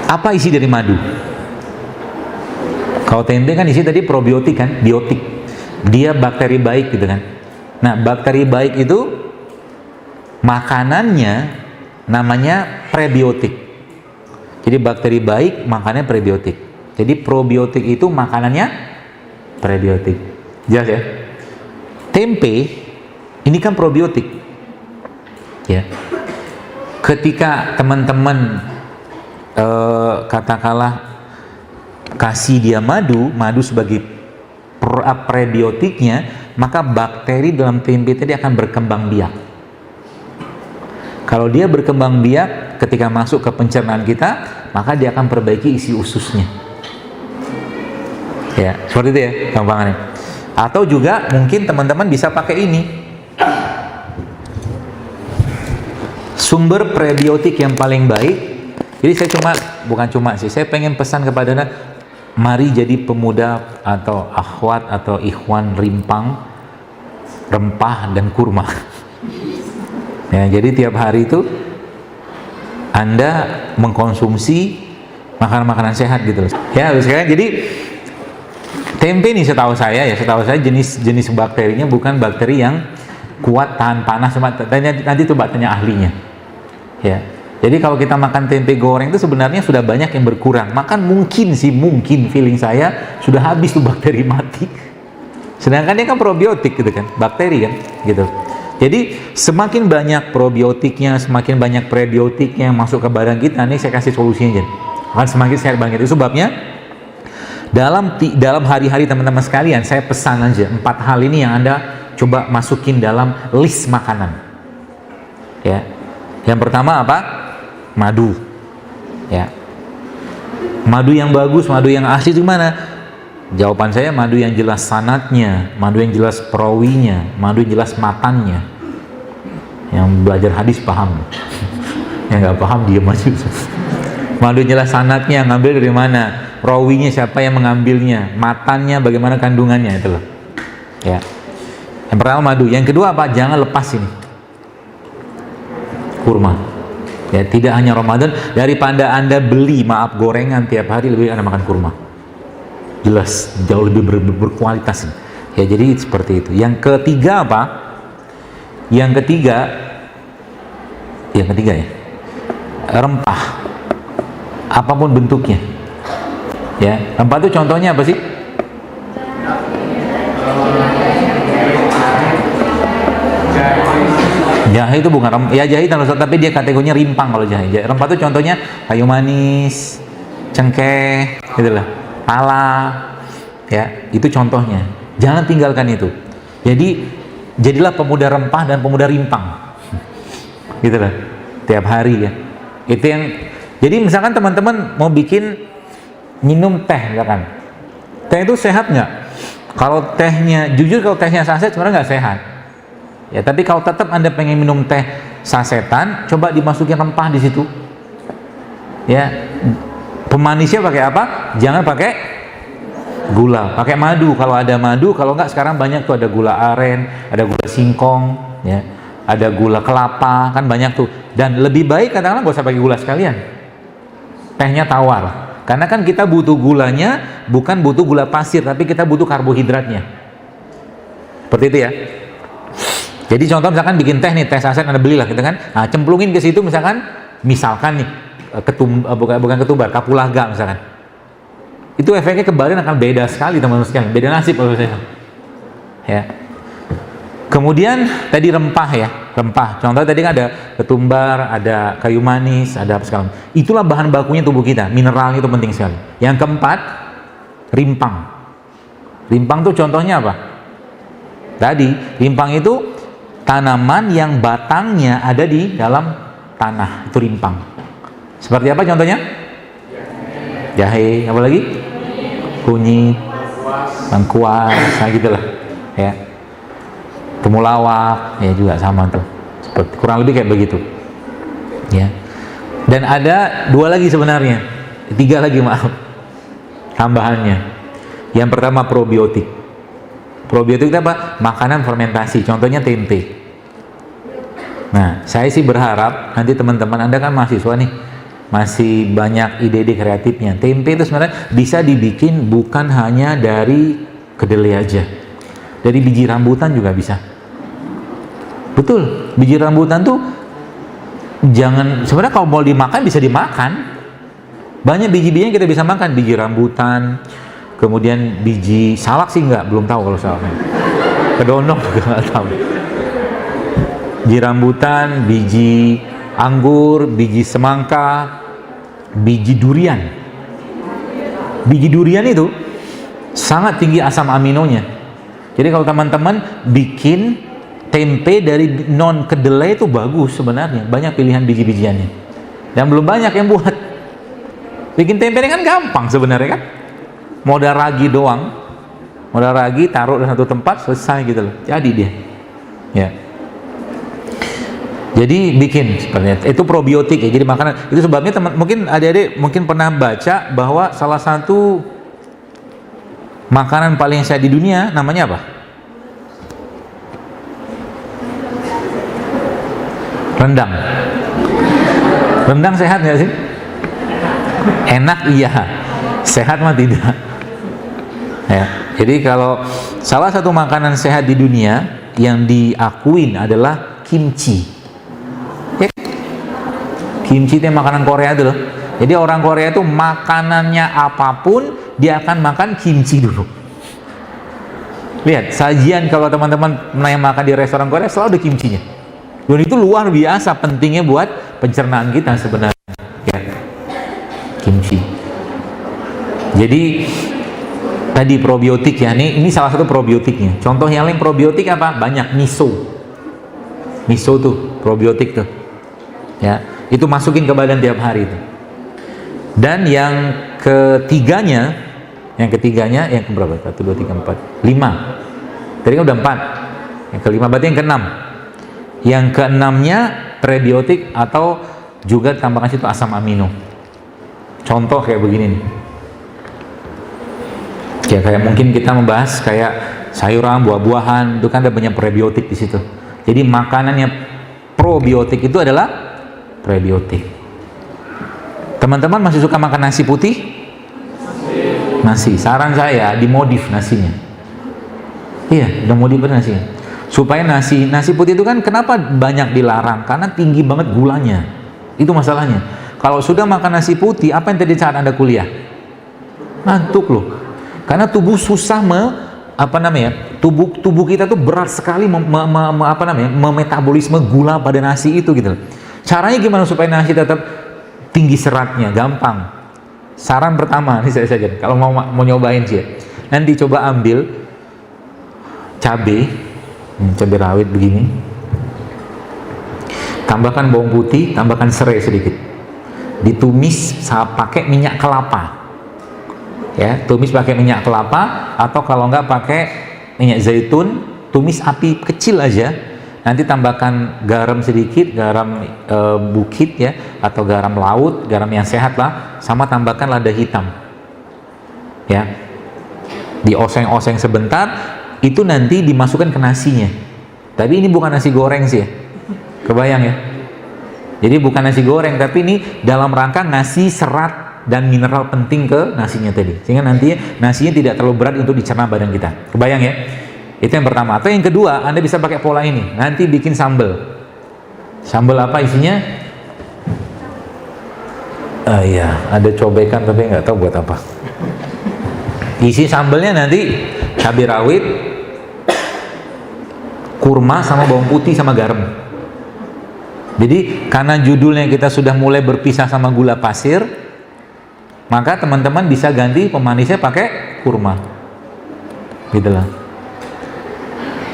Apa isi dari madu? Kalau tempe kan isi tadi probiotik kan, biotik. Dia bakteri baik gitu kan. Nah, bakteri baik itu makanannya namanya prebiotik. Jadi bakteri baik makannya prebiotik. Jadi probiotik itu makanannya prebiotik. Jelas ya? Tempe ini kan probiotik. Ya. Ketika teman-teman katakanlah kasih dia madu sebagai prebiotiknya, maka bakteri dalam tempe tadi akan berkembang biak. Kalau dia berkembang biak ketika masuk ke pencernaan kita, maka dia akan perbaiki isi ususnya. Ya, seperti itu ya gampangannya. Atau juga mungkin teman-teman bisa pakai ini. Sumber prebiotik yang paling baik. Jadi saya saya pengen pesan kepada Anda, mari jadi pemuda atau akhwat atau ikhwan rimpang, rempah dan kurma. Ya, jadi tiap hari itu Anda mengkonsumsi makanan-makanan sehat gitu loh. Ya, sekarang jadi tempe nih setahu saya jenis bakterinya bukan bakteri yang kuat tahan panas. Nanti coba tanya ahlinya. Ya. Jadi kalau kita makan tempe goreng itu sebenarnya sudah banyak yang berkurang. Makan mungkin feeling saya sudah habis tuh bakteri mati. Sedangkan dia kan probiotik gitu kan, bakteri kan, gitu. Jadi semakin banyak probiotiknya, semakin banyak prebiotiknya yang masuk ke badan kita, nih saya kasih solusinya aja. Akan semakin sehat banget. Itu sebabnya dalam hari-hari teman-teman sekalian, saya pesan aja 4 hal ini yang Anda coba masukin dalam list makanan. Ya. Yang pertama apa? Madu. Ya. Madu yang bagus, madu yang asli itu mana? Jawaban saya madu yang jelas sanatnya, madu yang jelas perawinya, madu yang jelas matannya. Yang belajar hadis paham. Yang nggak paham diam aja. Madu yang jelas sanatnya, ngambil dari mana? Perawinya siapa yang mengambilnya? Matannya bagaimana kandungannya, itu loh. Ya. Yang pertama madu, yang kedua apa? Jangan lepas ini. Kurma. Ya, tidak hanya Ramadan, daripada Anda beli gorengan tiap hari, lebih Anda makan kurma. Jelas jauh lebih berkualitas. Ya, jadi seperti itu. Yang ketiga apa? Yang ketiga ya. Rempah. Apapun bentuknya. Ya, rempah itu contohnya apa sih? Jahe itu bukan rempah, ya jahe tapi dia kategorinya rimpang kalau jahe. Rempah itu contohnya kayu manis, cengkeh, gitulah, pala, ya itu contohnya. Jangan tinggalkan itu. Jadi jadilah pemuda rempah dan pemuda rimpang, gitulah. Tiap hari ya. Itu yang. Jadi misalkan teman-teman mau bikin minum teh, misalkan, teh itu sehat nggak? Kalau tehnya, jujur kalau tehnya saset sebenarnya nggak sehat. Ya, tapi kalau tetap Anda pengen minum teh sasetan, coba dimasukin rempah di situ. Ya, pemanisnya pakai apa? Jangan pakai gula, pakai madu. Kalau ada madu, kalau enggak sekarang banyak tuh, ada gula aren, ada gula singkong, ya, ada gula kelapa, kan banyak tuh. Dan lebih baik kadang-kadang nggak usah pakai gula sekalian. Tehnya tawar. Karena kan kita butuh gulanya, bukan butuh gula pasir, tapi kita butuh karbohidratnya. Seperti itu ya. Jadi contoh misalkan bikin teh nih, teh saset Anda belilah gitu kan. Nah, cemplungin ke situ misalkan nih bukan ketumbar, kapulaga misalkan. Itu efeknya ke badan akan beda sekali teman-teman sekalian. Beda nasib kalau saya. Ya. Kemudian tadi rempah ya, rempah. Contoh tadi kan ada ketumbar, ada kayu manis, ada apa segala. Itulah bahan bakunya tubuh kita. Mineralnya itu penting sekali. Yang keempat, rimpang. Rimpang tuh contohnya apa? Tadi, rimpang itu tanaman yang batangnya ada di dalam tanah, itu rimpang. Seperti apa contohnya? Jahe, apa lagi? Kunyit, lengkuas, nah gitulah. Ya. Temulawak, ya juga sama tuh. Seperti kurang lebih kayak begitu. Ya. Dan ada 2 lagi sebenarnya. 3 lagi maaf. Tambahannya. Yang pertama probiotik. Probiotik itu apa? Makanan fermentasi, contohnya tempe. Nah, saya sih berharap nanti teman-teman Anda kan mahasiswa nih, masih banyak ide-ide kreatifnya. Tempe itu sebenarnya bisa dibikin bukan hanya dari kedelai aja, dari biji rambutan juga bisa. Betul, biji rambutan tuh sebenarnya kalau mau dimakan bisa dimakan. Banyak biji-bijinya kita bisa makan, biji rambutan, kemudian biji salak sih belum tahu kalau salaknya. Kedondong juga nggak tahu. Biji rambutan, biji anggur, biji semangka, biji durian. Biji durian itu sangat tinggi asam aminonya. Jadi kalau teman-teman bikin tempe dari non kedelai itu bagus sebenarnya, banyak pilihan biji-bijiannya. Dan belum banyak yang buat. Bikin tempe ini kan gampang sebenarnya kan. Modal ragi doang. Modal ragi taruh di satu tempat selesai gitu loh. Jadi dia. Ya. Jadi bikin sebenarnya itu probiotik ya. Jadi makanan itu sebabnya mungkin adik-adik mungkin pernah baca bahwa salah satu makanan paling sehat di dunia namanya apa? Rendang. Rendang sehat nggak sih? Enak iya, sehat mah tidak. Ya, jadi kalau salah satu makanan sehat di dunia yang diakuin adalah kimchi. Ya. Kimchi itu makanan Korea itu loh. Jadi orang Korea itu makanannya apapun dia akan makan kimchi dulu. Lihat sajian kalau teman-teman yang makan di restoran Korea selalu ada kimchinya. Dan itu luar biasa pentingnya buat pencernaan kita sebenarnya. Ya. Kimchi. Jadi tadi probiotik ya, ini salah satu probiotiknya. Contoh yang lain probiotik apa? Banyak miso. Miso tuh probiotik tuh. Ya, itu masukin ke badan tiap hari itu. Dan yang ketiganya yang keberapa? 1 2 3 4 5. Tadi kan udah 4. Yang kelima berarti yang keenam. Yang keenamnya prebiotik atau juga tambahkan situ asam amino. Contoh kayak begini nih. Ya, kayak mungkin kita membahas kayak sayuran, buah-buahan, itu kan ada banyak prebiotik di situ. Jadi makanannya probiotik itu adalah prebiotik. Teman-teman masih suka makan nasi putih? Masih. Saran saya dimodif nasinya. Iya, udah modif nasinya. Supaya nasi putih itu kan kenapa banyak dilarang? Karena tinggi banget gulanya. Itu masalahnya. Kalau sudah makan nasi putih, apa yang terjadi saat Anda kuliah? Ngantuk loh. Karena tubuh susah tubuh kita tuh berat sekali memetabolisme gula pada nasi itu gitu. Caranya gimana supaya nasi tetap tinggi seratnya? Gampang. Saran pertama, ini saya saja. Kalau mau nyobain sih, nanti coba ambil cabai rawit begini. Tambahkan bawang putih, tambahkan serai sedikit. Ditumis pakai minyak kelapa. Ya, tumis pakai minyak kelapa atau kalau enggak pakai minyak zaitun, tumis api kecil aja. Nanti tambahkan garam sedikit, garam bukit ya, atau garam laut, garam yang sehat lah, sama tambahkan lada hitam. Ya. Dioseng-oseng sebentar, itu nanti dimasukkan ke nasinya. Tapi ini bukan nasi goreng sih ya. Kebayang ya? Jadi bukan nasi goreng, tapi ini dalam rangka ngasih serat dan mineral penting ke nasinya tadi. Sehingga nanti nasinya tidak terlalu berat untuk dicerna badan kita. Kebayang ya? Itu yang pertama. Atau yang kedua, Anda bisa pakai pola ini. Nanti bikin sambal. Sambal apa isinya? Iya, ada cobekan tapi nggak tahu buat apa. Isi sambalnya nanti cabai rawit, kurma sama bawang putih sama garam. Jadi karena judulnya kita sudah mulai berpisah sama gula pasir, maka teman-teman bisa ganti pemanisnya pakai kurma. Gitu lah.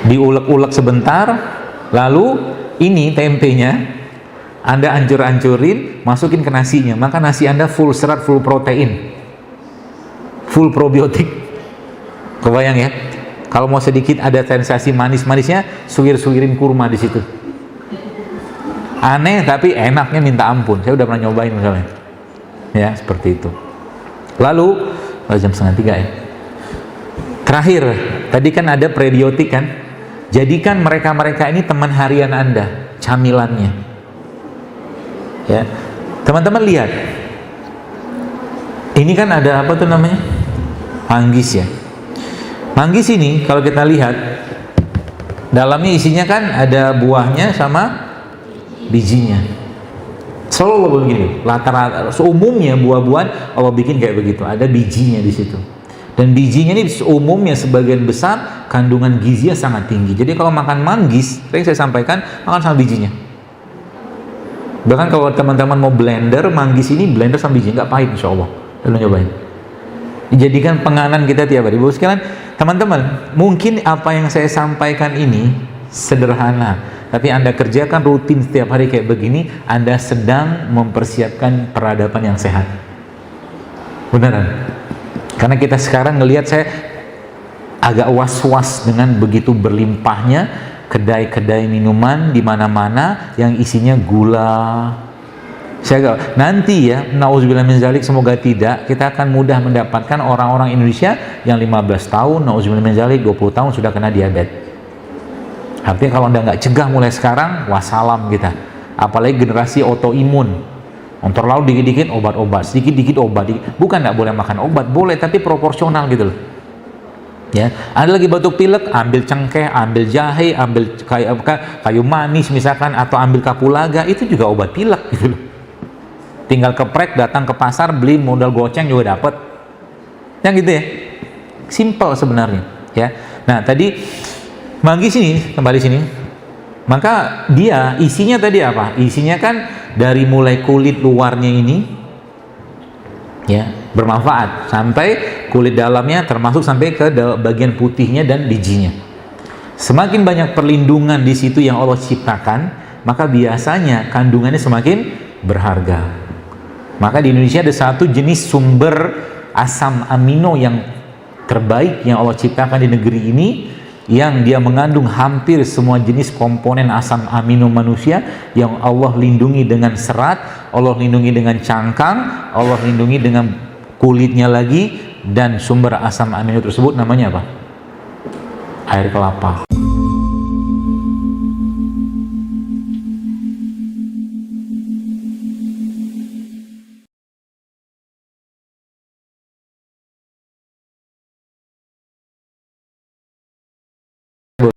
Diulek-ulek sebentar, lalu ini tempenya Anda hancur-hancurin, masukin ke nasinya, maka nasi Anda full serat, full protein, full probiotik. Kebayang ya? Kalau mau sedikit ada sensasi manis-manisnya, suwir-suwirin kurma di situ. Aneh tapi enaknya minta ampun. Saya udah pernah nyobain misalnya. Ya, seperti itu. Lalu jam 2:30 ya. Terakhir, tadi kan ada prebiotik kan? Jadikan mereka-mereka ini teman harian Anda, camilannya. Ya. Teman-teman lihat, ini kan ada apa tuh namanya? Manggis ya. Manggis ini kalau kita lihat, dalamnya isinya kan ada buahnya sama bijinya. Selalu Allah begini, rata-rata seumumnya buah-buahan Allah bikin kayak begitu, ada bijinya di situ. Dan bijinya ini umumnya sebagian besar kandungan gizinya sangat tinggi. Jadi kalau makan manggis, yang saya sampaikan, makan sama bijinya. Bahkan kalau teman-teman mau blender manggis ini, blender sama bijinya, nggak pahit insya Allah. Lalu nyobain. Dijadikan penganan kita tiap hari. Ibu sekalian, teman-teman, mungkin apa yang saya sampaikan ini sederhana, tapi Anda kerjakan rutin setiap hari kayak begini, Anda sedang mempersiapkan peradaban yang sehat. Beneran. Karena kita sekarang ngelihat, saya agak was-was dengan begitu berlimpahnya kedai-kedai minuman di mana-mana yang isinya gula. Saya agak, nanti ya, nauzubillah min zalik, semoga tidak, kita akan mudah mendapatkan orang-orang Indonesia yang 15 tahun, nauzubillah min zalik, 20 tahun sudah kena diabetes. Artinya kalau Anda nggak cegah mulai sekarang, wassalam kita. Apalagi generasi autoimun. Terlalu dikit-dikit obat-obat, sedikit-dikit obat. Bukan nggak boleh makan obat, boleh, tapi proporsional gitu loh. Ya, ada lagi batuk pilek, ambil cengkeh, ambil jahe, ambil kayu manis misalkan, atau ambil kapulaga, itu juga obat pilek gitu loh. Tinggal keprek, datang ke pasar, beli, modal goceng juga dapat. Yang gitu ya. Simple sebenarnya, ya. Nah, tadi manggis ini, kembali sini. Maka dia isinya tadi apa? Isinya kan dari mulai kulit luarnya ini ya, bermanfaat sampai kulit dalamnya, termasuk sampai ke bagian putihnya dan bijinya. Semakin banyak perlindungan di situ yang Allah ciptakan, maka biasanya kandungannya semakin berharga. Maka di Indonesia ada satu jenis sumber asam amino yang terbaik yang Allah ciptakan di negeri ini, yang dia mengandung hampir semua jenis komponen asam amino manusia, yang Allah lindungi dengan serat, Allah lindungi dengan cangkang, Allah lindungi dengan kulitnya lagi, dan sumber asam amino tersebut namanya apa? Air kelapa.